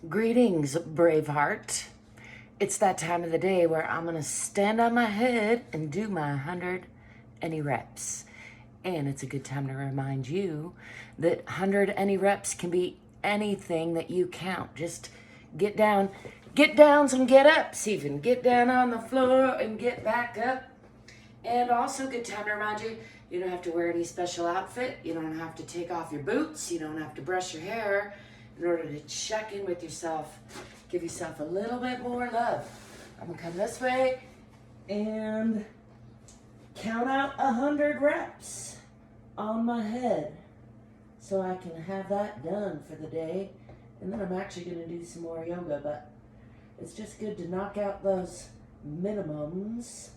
Greetings, Braveheart. It's that time of the day where I'm going to stand on my head and do my 100 any reps. And it's a good time to remind you that 100 any reps can be anything that you count. Just get downs and get ups even. Get down on the floor and get back up. And also good time to remind you, you don't have to wear any special outfit. You don't have to take off your boots. You don't have to brush your hair in order to check in with yourself. Give yourself a little bit more love. I'm gonna come this way and count out 100 reps on my head so I can have that done for the day. And then I'm actually gonna do some more yoga, but it's just good to knock out those minimums.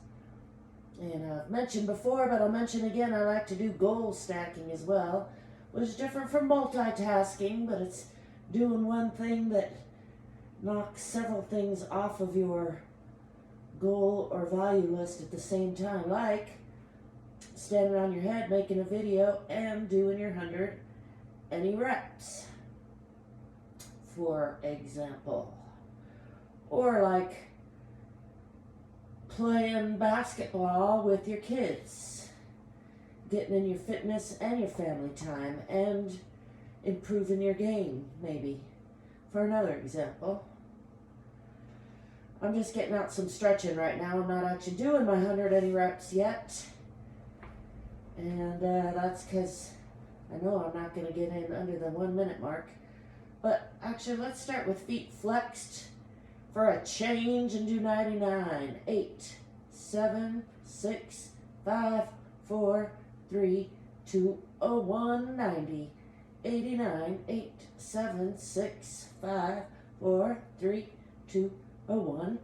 And I've mentioned before, but I'll mention again, I like to do goal stacking as well, which is different from multitasking, but it's doing one thing that knocks several things off of your goal or value list at the same time, like standing on your head, making a video, and doing your 100 any reps, for example. Or like playing basketball with your kids, getting in your fitness and your family time, and improving your game, maybe, for another example. I'm just getting out some stretching right now. I'm not actually doing my 100 any reps yet. And that's because I know I'm not going to get in under the 1 minute mark. But actually, let's start with feet flexed for a change and do 99. 8, 7, 6, 5, 4, 3, 2, 1, 90. 89, 8, 7, 6, 5, 4, 3, 2, 1.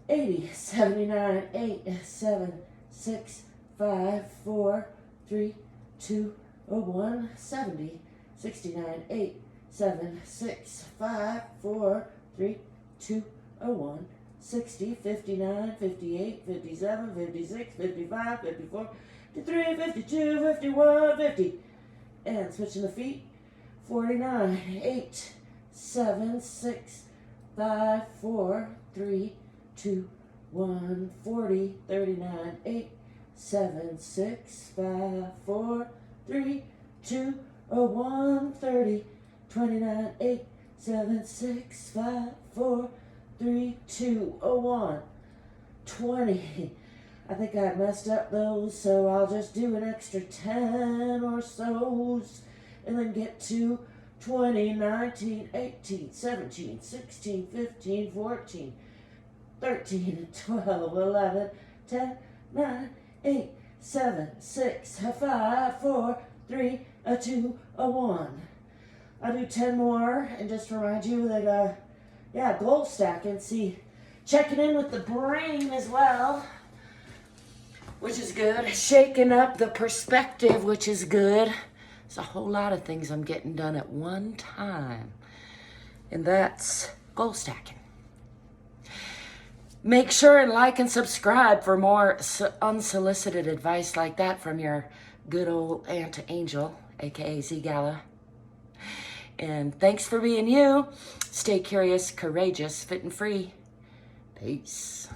80, 79, 8, 7, 6, 5, 4, 3, 2, 1. 70, 69, 8, 7, 6, 5, 4, 3, 2, 1. 60, 59, 58, 57, 56, 55, 54, 53, 52, 51, 50. And switching the feet. 49, 8, 7, 6, 5, 4, 3, 2, 1. 40, 39, 8, 7, 6, 5, 4, 3, 2, 1. 30, 29, 8, 7, 6, 5, 4, 3, 2, 1. 20. I think I messed up those, so I'll just do an extra 10 or so's and then get to 20, 19, 18, 17, 16, 15, 14, 13, 12, 11, 10, 9, 8, 7, 6, 5, 4, 3, 2, 1. I'll do 10 more and just remind you that, goal stacking, see, checking in with the brain as well, which is good. Shaking up the perspective, which is good. There's a whole lot of things I'm getting done at one time. And that's goal stacking. Make sure and like and subscribe for more unsolicited advice like that from your good old Aunt Angel, aka ZGALA. And thanks for being you. Stay curious, courageous, fit and free. Peace.